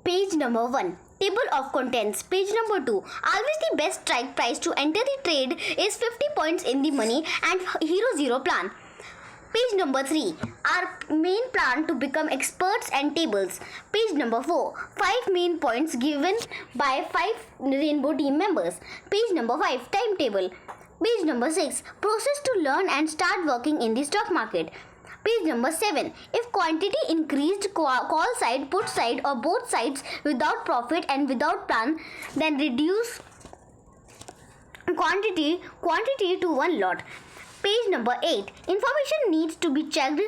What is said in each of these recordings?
Page number 1. Table of contents. Page number 2. Always the best strike price to enter the trade is 50 points in the money and Hero Zero plan. Page number 3. Our main plan to become experts and tables. Page number 4. 5 main points given by 5 Rainbow team members. Page number 5. Timetable. Page number 6. Process to learn and start working in the stock market. Page number 7. If quantity increased, call side, put side or both sides without profit and without plan, then reduce quantity to one lot. Page number 8. Information needs to be checked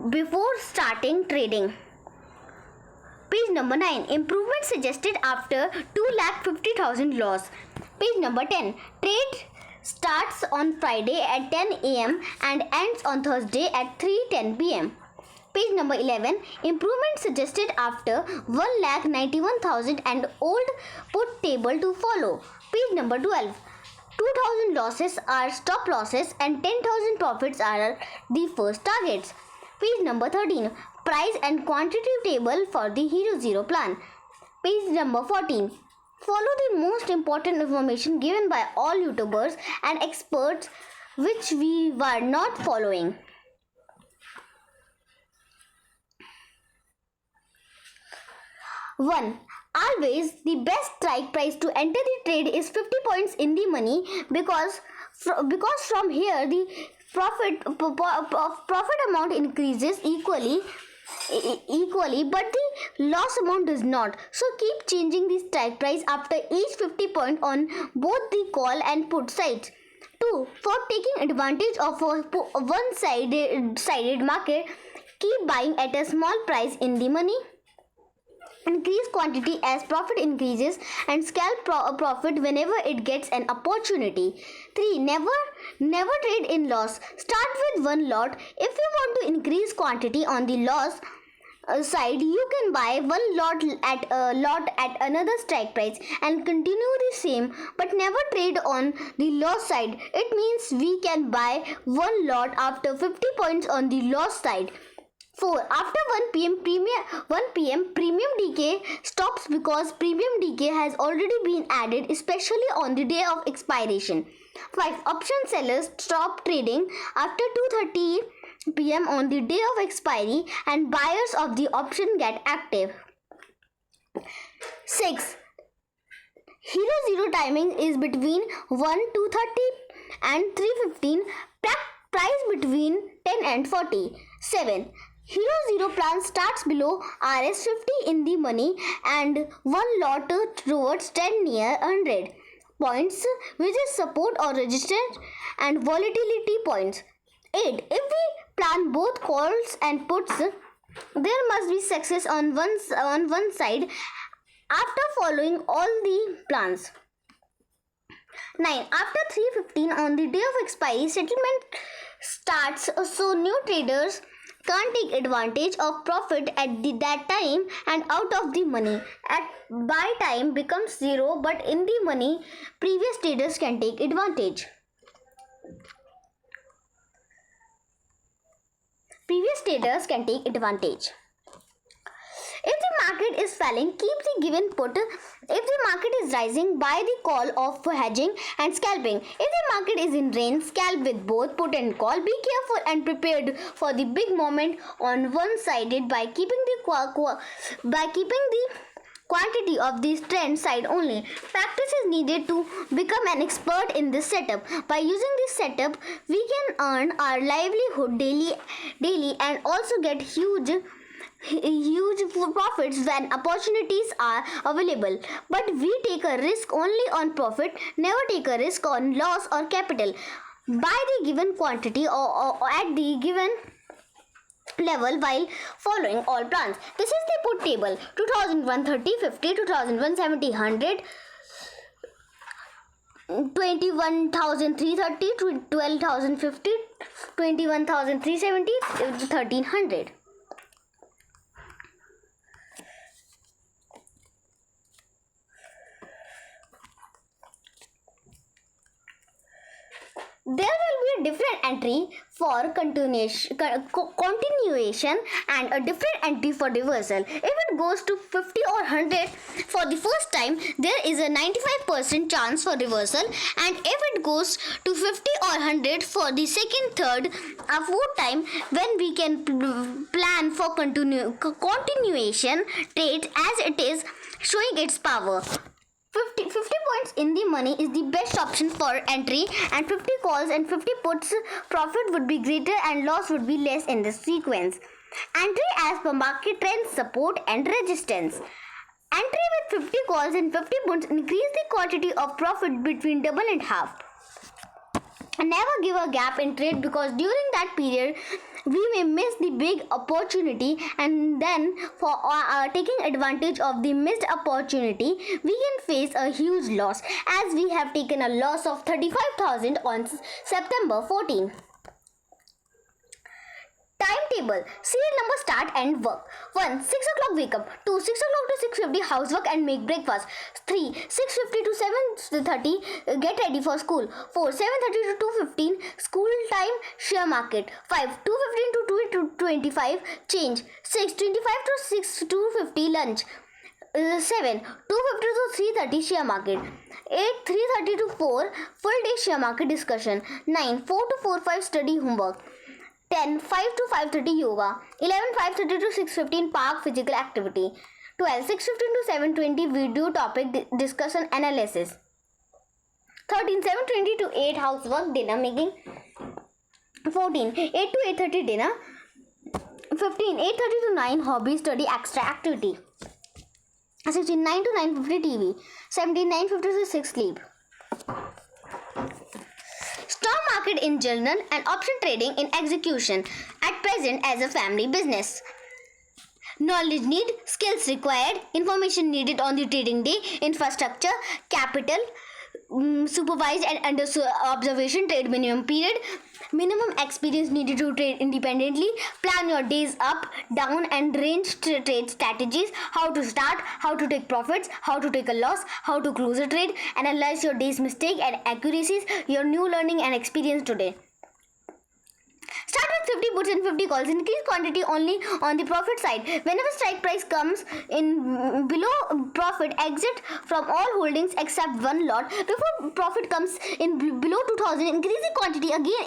before starting trading. Page number 9. Improvement suggested after 2,50,000 loss. Page number 10. Trade starts on Friday at 10 a.m. and ends on Thursday at 3:10 p.m. Page number 11. Improvement suggested after 1,91,000 and old put table to follow. Page number 12. 2,000 losses are stop losses and 10,000 profits are the first targets. Page number 13. Price and quantity table for the Hero Zero plan. Page number 14. Follow the most important information given by all YouTubers and experts which we were not following. One. Always the best strike price to enter the trade is 50 points in the money because from here the profit amount increases equally, but the loss amount does not. So keep changing the strike price after each 50 point on both the call and put sides. 2. For taking advantage of a one-sided market, keep buying at a small price in the money. Increase quantity as profit increases and scalp profit whenever it gets an opportunity. 3. Never trade in loss. Start with one lot. If you want to increase quantity on the loss side, you can buy one lot at another strike price and continue the same, but never trade on the loss side. It means we can buy one lot after 50 points on the loss side. 4. After 1 p.m. premium decay stops because premium decay has already been added, especially on the day of expiration. 5. Option sellers stop trading after 2:30 p.m. on the day of expiry and buyers of the option get active. 6. Hero Zero timing is between 1:30 and 3:15. Price between 10 and 40. 7. Hero Zero plan starts below Rs 50 in the money and one lot towards 10 near 100 points, which is support or resistance and volatility points. 8. If we plan both calls and puts, there must be success on one side after following all the plans. 9. After 3:15 on the day of expiry, settlement starts, so new traders can't take advantage of profit at that time and out of the money. At buy time becomes 0, but in the money, previous traders can take advantage. If the market is falling, keep the given put. If the market is rising, buy the call of hedging and scalping. If the market is in range, scalp with both put and call. Be careful and prepared for the big moment on one-sided by keeping the quantity of this trend side only. Practice is needed to become an expert in this setup. By using this setup, we can earn our livelihood daily and also get huge profits when opportunities are available. But we take a risk only on profit, never take a risk on loss or capital. Buy the given quantity or at the given level while following all plans. This is the put table: 2001 30 50, 2001 70 100, 21,330, 12,050, 21,370, 1,300. There will be a a different entry for continuation and a different entry for reversal. If it goes to 50 or 100 for the first time, there is a 95% chance for reversal, and if it goes to 50 or 100 for the second, third, or fourth time, when we can plan for continuation trades as it is showing its power. 50 points in the money is the best option for entry, and 50 calls and 50 puts, profit would be greater and loss would be less in this sequence. Entry as per market trend, support and resistance. Entry with 50 calls and 50 puts increase the quantity of profit between double and half. Never give a gap in trade, because during that period we may miss the big opportunity, and then for taking advantage of the missed opportunity we can face a huge loss, as we have taken a loss of 35,000 on September 14. Timetable. Serial number start and work. 1. 6 o'clock wake up. 2. 6 o'clock to 6:50 housework and make breakfast. 3. 6:50 to 7:30 get ready for school. 4. 7:30 to 2:15 school time share market. 5. 2:15 to 2:25 change. 6. 25 to 6:50 lunch. 7. 2:50 to 3:30 share market. 8. 3:30 to 4 full day share market discussion. 9. 4 to 4:05 study homework. 10. 5 to 5:30 yoga. 11. 5:30 to 6:15 park physical activity. 12. 6:15 to 7:20 video topic discussion analysis. 13. 7:20 to 8 housework dinner making. 14. 8 to 8:30 dinner. 15. 8:30 to 9 hobby study extra activity. 16. 9 to 9:50 TV. 17. 9:50 to 6 sleep. Stock market in journal and option trading in execution at present as a family business. Knowledge need, skills required, information needed on the trading day, infrastructure, capital, supervised and under observation trade minimum period, minimum experience needed to trade independently, plan your days up, down and range trade strategies, how to start, how to take profits, how to take a loss, how to close a trade, analyze your day's mistake and accuracies, your new learning and experience today. Start with 50 puts and 50 calls. Increase quantity only on the profit side. Whenever strike price comes in below profit, exit from all holdings except one lot. Before profit comes in below 2000, increase the quantity again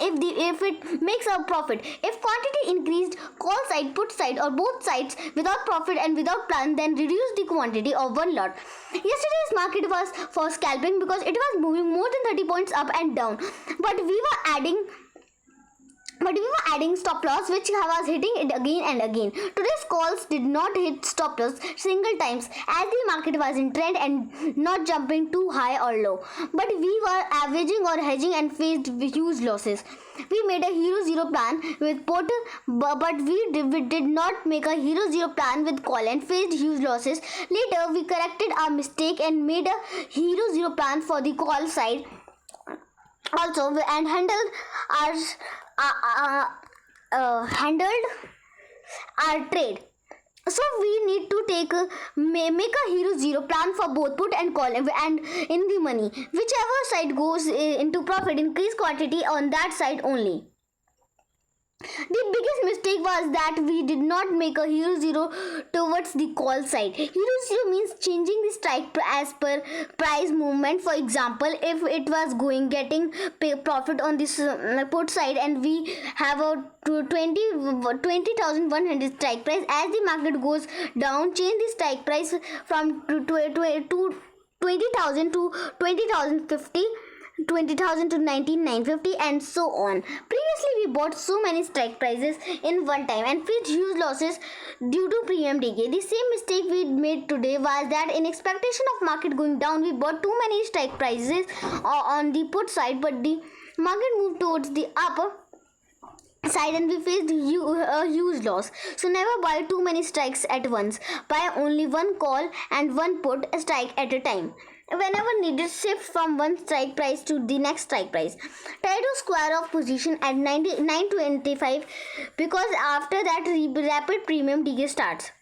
if it makes a profit. If quantity increased, call side, put side or both sides without profit and without plan, then reduce the quantity of one lot. Yesterday's market was for scalping because it was moving more than 30 points up and down, but we were adding stop loss, which was hitting it again and again. Today's calls did not hit stop loss single times, as the market was in trend and not jumping too high or low. But we were averaging or hedging and faced huge losses. We made a hero zero plan with put, but we did not make a hero zero plan with call and faced huge losses. Later, we corrected our mistake and made a hero zero plan for the call side also, and handled our trade. So we need to make a hero zero plan for both put and call and in the money. Whichever side goes into profit, increase quantity on that side only. The biggest mistake was that we did not make a hero zero towards the call side. Hero zero means changing the strike as per price movement. For example, if it was getting profit on this put side and we have a 20,100 strike price, as the market goes down, change the strike price from 20,000 to 20,050. 20,000 to 19,950 and so on. Previously, we bought so many strike prices in one time and faced huge losses due to premium decay. The same mistake we made today was that in expectation of market going down, we bought too many strike prices on the put side, but the market moved towards the upper side and we faced a huge loss. So never buy too many strikes at once. Buy only one call and one put strike at a time. Whenever needed, shift from one strike price to the next strike price. Try to square off position at 925 because after that rapid premium decay starts.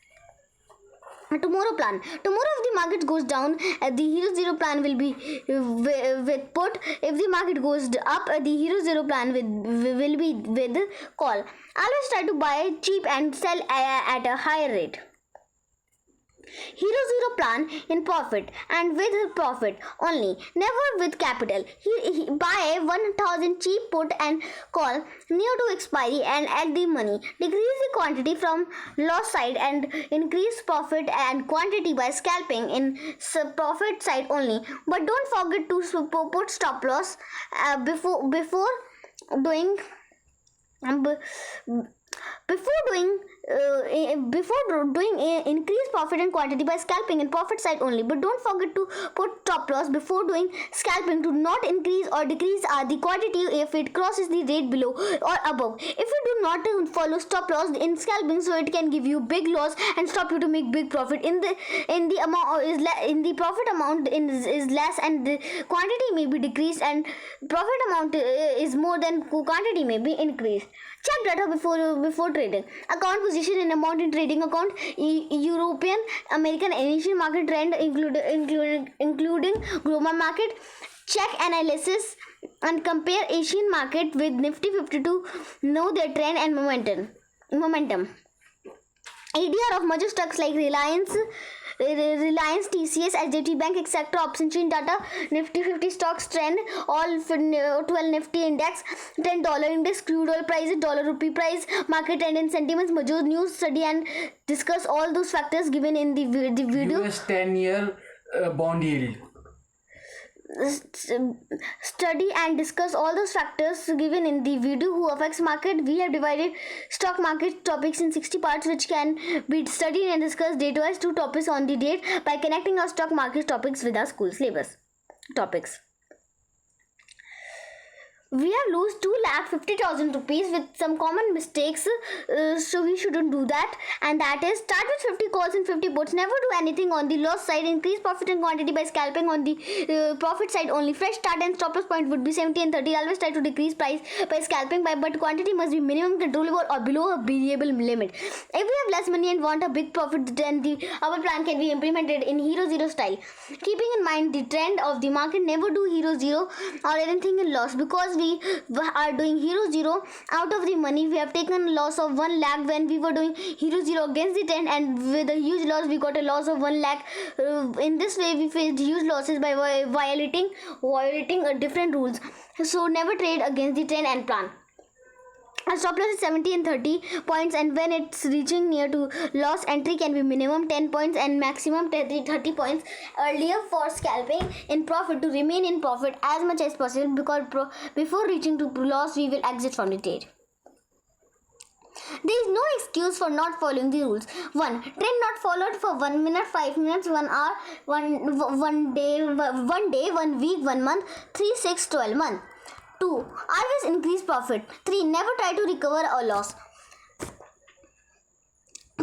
Tomorrow plan. Tomorrow if the market goes down, the hero zero plan will be with put. If the market goes up, the hero zero plan will be with call. Always try to buy cheap and sell at a higher rate. Hero zero plan in profit and with profit only, never with capital. He buy 1000 cheap put and call near to expiry and add the money. Decrease the quantity from loss side and increase profit and quantity by scalping in profit side only. But don't forget to put stop loss before doing. Before doing increase profit and quantity by scalping in profit side only, but don't forget to put stop loss before doing scalping to not increase or decrease the quantity if it crosses the rate below or above. If you do not follow stop loss in scalping, so it can give you big loss and stop you to make big profit in the amount in the profit amount is less and the quantity may be decreased and profit amount is more than quantity may be increased. Check data before trading. Account position in amount in trading account. European, American, and Asian market trend including global market. Check analysis and compare Asian market with Nifty 50 to know their trend and momentum. ADR of major stocks like Reliance, TCS, HDFC Bank, etc. Option chain data, Nifty 50 stocks trend, all 12 Nifty index, $10 index, crude oil prices, dollar rupee price, market trend and sentiments, major news, study and discuss all those factors given in the video. US 10-year bond yield. Study and discuss all those factors given in the video who affects market. We have divided stock market topics in 60 parts which can be studied and discussed date-wise, 2 topics on the date by connecting our stock market topics with our school syllabus topics. We have lost 2,50,000 rupees with some common mistakes, so we shouldn't do that. And that is, start with 50 calls and 50 puts. Never do anything on the loss side. Increase profit and quantity by scalping on the profit side only. Fresh start and stop loss point would be 70 and 30. Always try to decrease price by scalping but quantity must be minimum, controllable or below a variable limit. If we have less money and want a big profit, then our plan can be implemented in hero zero style. Keeping in mind the trend of the market, never do hero zero or anything in loss, because we are doing hero zero out of the money. We have taken loss of 1 lakh when we were doing hero zero against the trend, and with a huge loss we got a loss of 1 lakh. In this way we faced huge losses by violating different rules. So never trade against the trend and plan. A stop loss is 70 and 30 points, and when it's reaching near to loss, entry can be minimum 10 points and maximum 30 points earlier for scalping in profit to remain in profit as much as possible, because before reaching to loss we will exit from the trade. There is no excuse for not following the rules. 1. Trend not followed for 1 minute, 5 minutes, 1 hour, 1 day, 1 week, 1 month, 3, 6, 12 months. 2. Always increase profit. 3. Never try to recover a loss.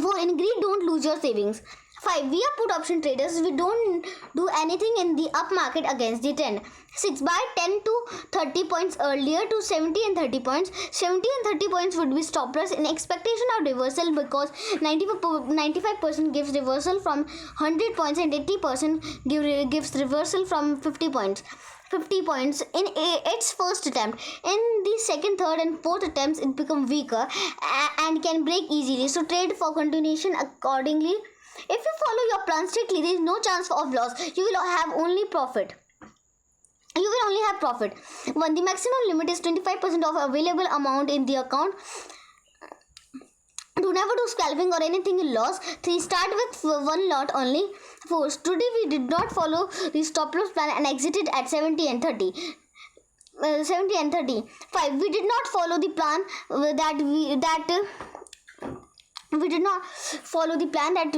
4. In greed, don't lose your savings. 5. We are put option traders. We don't do anything in the up market against the trend. 6. Buy 10 to 30 points earlier to 70 and 30 points. 70 and 30 points would be stop loss in expectation of reversal, because 95% gives reversal from 100 points and 80% gives reversal from 50 points. 50 points in its first attempt. In the second, third and fourth attempts it becomes weaker and can break easily, so trade for continuation accordingly. If you follow your plan strictly, there is no chance of loss. You will have only profit. You will only have profit. 1. The maximum limit is 25% of available amount in the account. Do never do scalping or anything in loss. 3. Start with 1 lot only. 4. Today we did not follow the stop loss plan and exited at 70 and 30. 70 and 30. 5. We did not follow the plan we did not follow the plan that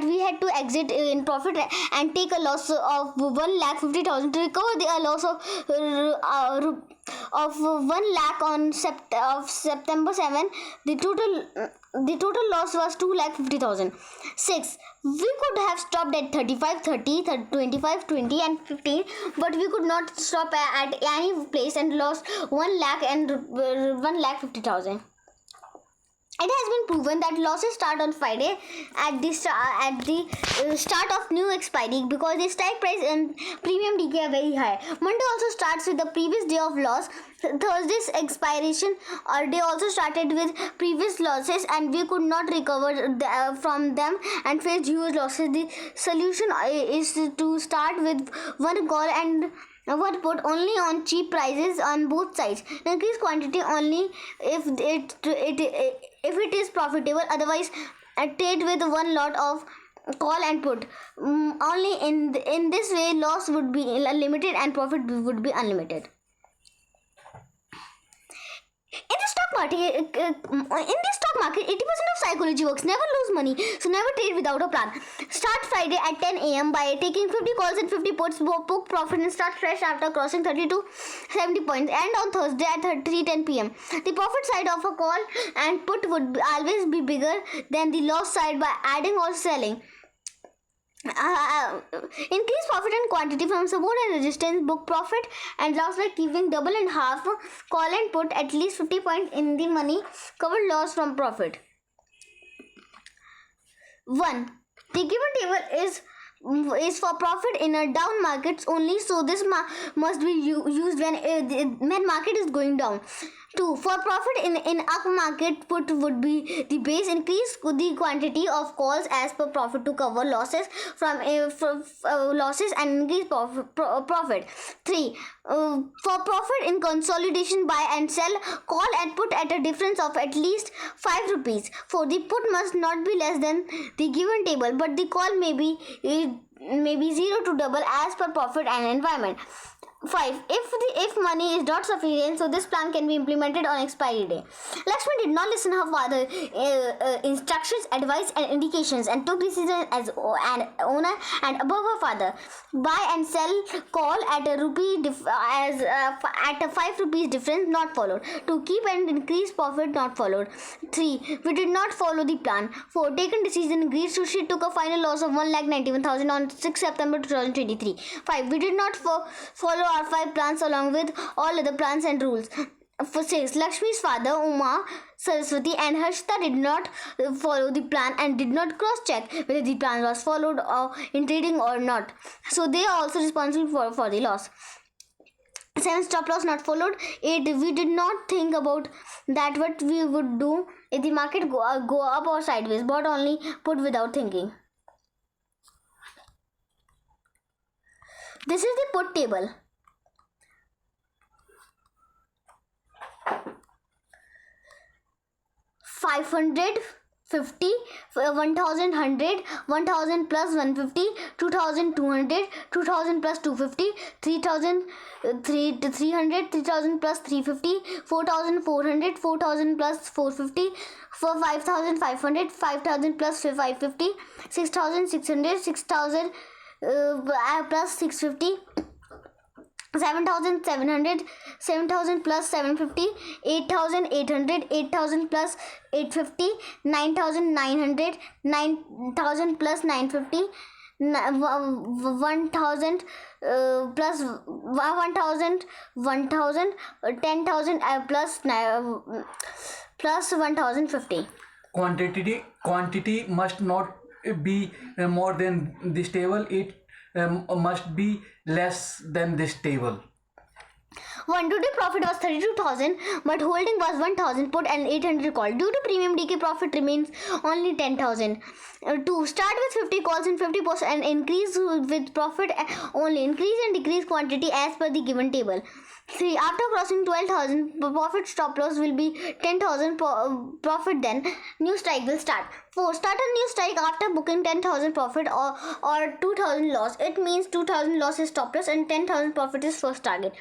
we had to exit in profit and take a loss of 1,50,000 to recover the loss of 1 lakh on September 7. The total loss was 2,50,000. 6. We could have stopped at 35, 30, 25, 20 and 15, but we could not stop at any place and lost 1 lakh and 1,50,000. It has been proven that losses start on Friday at the start of new expiry because the strike price and premium decay are very high. Monday also starts with the previous day of loss. Thursday's expiration day also started with previous losses, and we could not recover from them and faced huge losses. The solution is to start with one call and one put only on cheap prices on both sides. Increase quantity only if it is profitable. Otherwise, trade with one lot of call and put. Only in this way, loss would be limited and profit would be unlimited. In the stock market, 80% of psychology works. Never lose money, so never trade without a plan. Start Friday at 10 a.m. by taking 50 calls and 50 puts, book profit and start fresh after crossing 30 to 70 points. And on Thursday at 3:10 p.m. The profit side of a call and put would always be bigger than the loss side by adding or selling. Increase profit and quantity from support and resistance, book profit and loss by keeping double and half call and put at least 50 points in the money, covered loss from profit. 1. The given table is for profit in a down markets only, so this must be used when market is going down. 2. For profit in up market, put would be the base. Increase the quantity of calls as per profit to cover losses from losses and increase profit. 3. For profit in consolidation, buy and sell call and put at a difference of at least 5 rupees. 4. The put must not be less than the given table, but the call may be 0 to double as per profit and environment. 5. If money is not sufficient, so this plan can be implemented on expiry day. Lakshmi did not listen to her father's instructions, advice and indications and took decision as an owner and above her father. Buy and sell call at a at a 5 rupees difference not followed. To keep and increase profit not followed. 3. We did not follow the plan. 4. Taken decision agreed, so she took a final loss of 1,91,000 on 6 September 2023. 5. We did not follow our 5 plans along with all other plans and rules. For 6. Lakshmi's father, Uma, Saraswati and Harshita did not follow the plan and did not cross-check whether the plan was followed in trading or not. So they are also responsible for the loss. 7. Stop loss not followed. 8. We did not think about that what we would do if the market go up or sideways, but only put without thinking. This is the put table. 500, 50, 1100, 1000 plus 150, 2200, 2000 plus 250, 3000, 300, 3000 plus 350, 4400, 4000 plus 450, 5500, 5000 plus 550, 6600, 6000 plus 650, 7,700, 7,000 plus 750, 8,800, 8,000 plus 850, 9,900, 9,000 plus 950, 1,000 plus 1,000, 1,000, 10,000 plus 1,050. Quantity must not be more than this table. It must be less than this table. 1. Today profit was 32,000, but holding was 1,000 put and 800 call. Due to premium decay, profit remains only 10,000. 2. Start with 50 calls and 50 posts and increase with profit only. Increase and decrease quantity as per the given table. 3. After crossing 12,000, profit stop loss will be 10,000 profit, then new strike will start. 4. Start a new strike after booking 10,000 profit or 2,000 loss. It means 2,000 loss is stop loss and 10,000 profit is first target.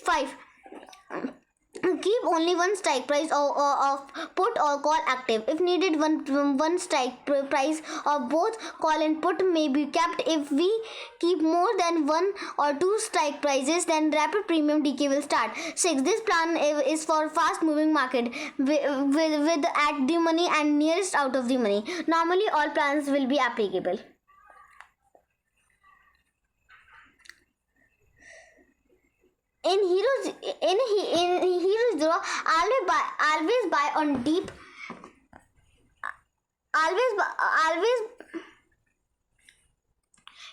5. Keep only one strike price of put or call active. If needed, one strike price of both call and put may be kept. If we keep more than 1 or 2 strike prices, then rapid premium decay will start. 6. This plan is for fast moving market with at the money and nearest out of the money. Normally all plans will be applicable. In Heroes Zero, always buy on deep always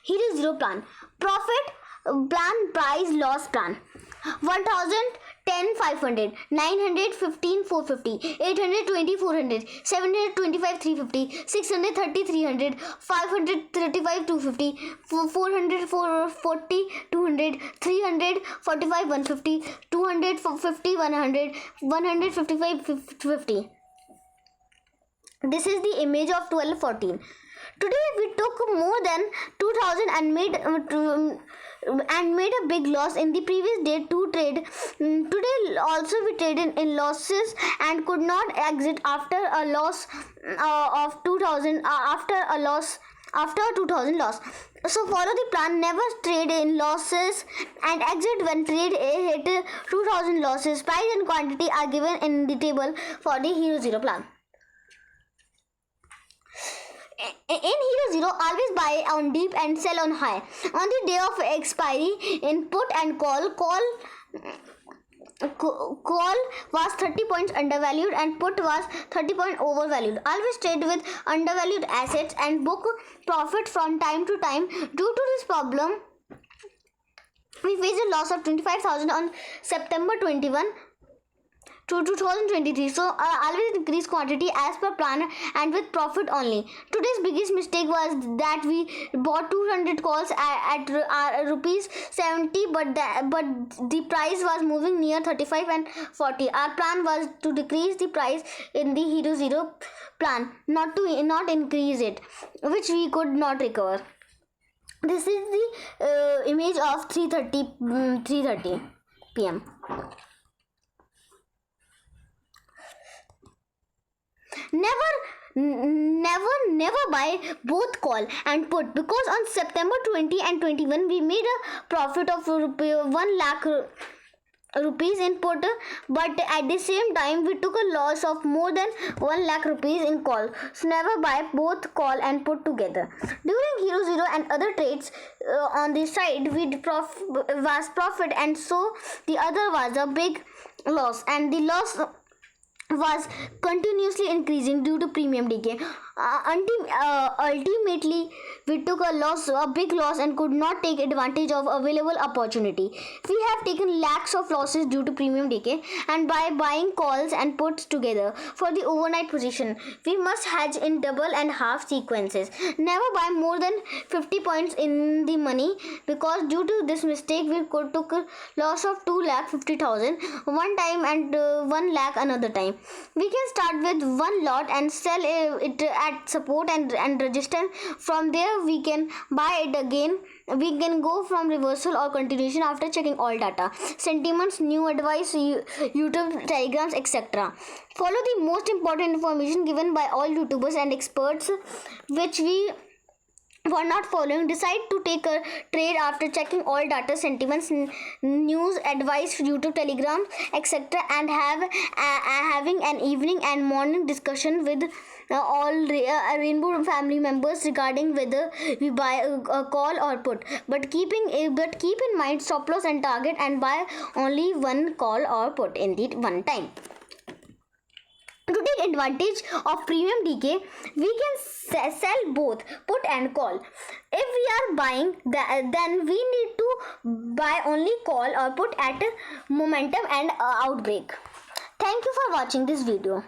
Hero Zero plan. Profit plan, price loss plan. 1000 10 500, 900 15 450, 820 400, 725 350, 630 300, 535 250, 400 440 200, 300 45 150, 250 100, 155 50. This is the image of 1214. Today we took more than 2000 and made a big loss in the previous day to trade. Today also we traded in losses and could not exit after a loss of 2000 after 2000 loss. So follow the plan. Never trade in losses and exit when trade hit 2000 losses. Price and quantity are given in the table for the Hero Zero plan. In Hero Zero, always buy on dip and sell on high. On the day of expiry, in put and call was 30 points undervalued and put was 30 points overvalued. Always trade with undervalued assets and book profit from time to time. Due to this problem, we faced a loss of 25,000 on September 21 to 2023. So always increase quantity as per plan and with profit only. Today's biggest mistake was that we bought 200 calls at rupees 70, but the price was moving near 35 and 40. Our plan was to decrease the price in the Hero Zero plan, not increase it, which we could not recover. This is the image of 3:30 p.m. Never buy both call and put, because on September 20 and 21 we made a profit of 1 lakh rupees in put, but at the same time we took a loss of more than 1 lakh rupees in call. So never buy both call and put together. During Hero Zero and other trades on the side was profit, and so the other was a big loss, and the loss was continuously increasing due to premium decay. Ultimately, we took a big loss and could not take advantage of available opportunity. We have taken lakhs of losses due to premium decay, and by buying calls and puts together for the overnight position, we must hedge in double and half sequences. Never buy more than 50 points in the money, because due to this mistake we took a loss of 2,50,000 one time and 1 lakh another time. We can start with one lot and sell it at support and resistance. From there we can buy it again. We can go from reversal or continuation after checking all data, sentiments, new advice, YouTube, telegrams, etc. Follow the most important information given by all YouTubers and experts, which we were not following. Decide to take a trade after checking all data, sentiments, news, advice, YouTube, telegram, etc. and having an evening and morning discussion with all Rainbow family members regarding whether we buy a call or put. But keep in mind stop loss and target, and buy only one call or put in the one time. To take advantage of premium decay, we can sell both put and call. If we are buying, then we need to buy only call or put at momentum and outbreak. Thank you for watching this video.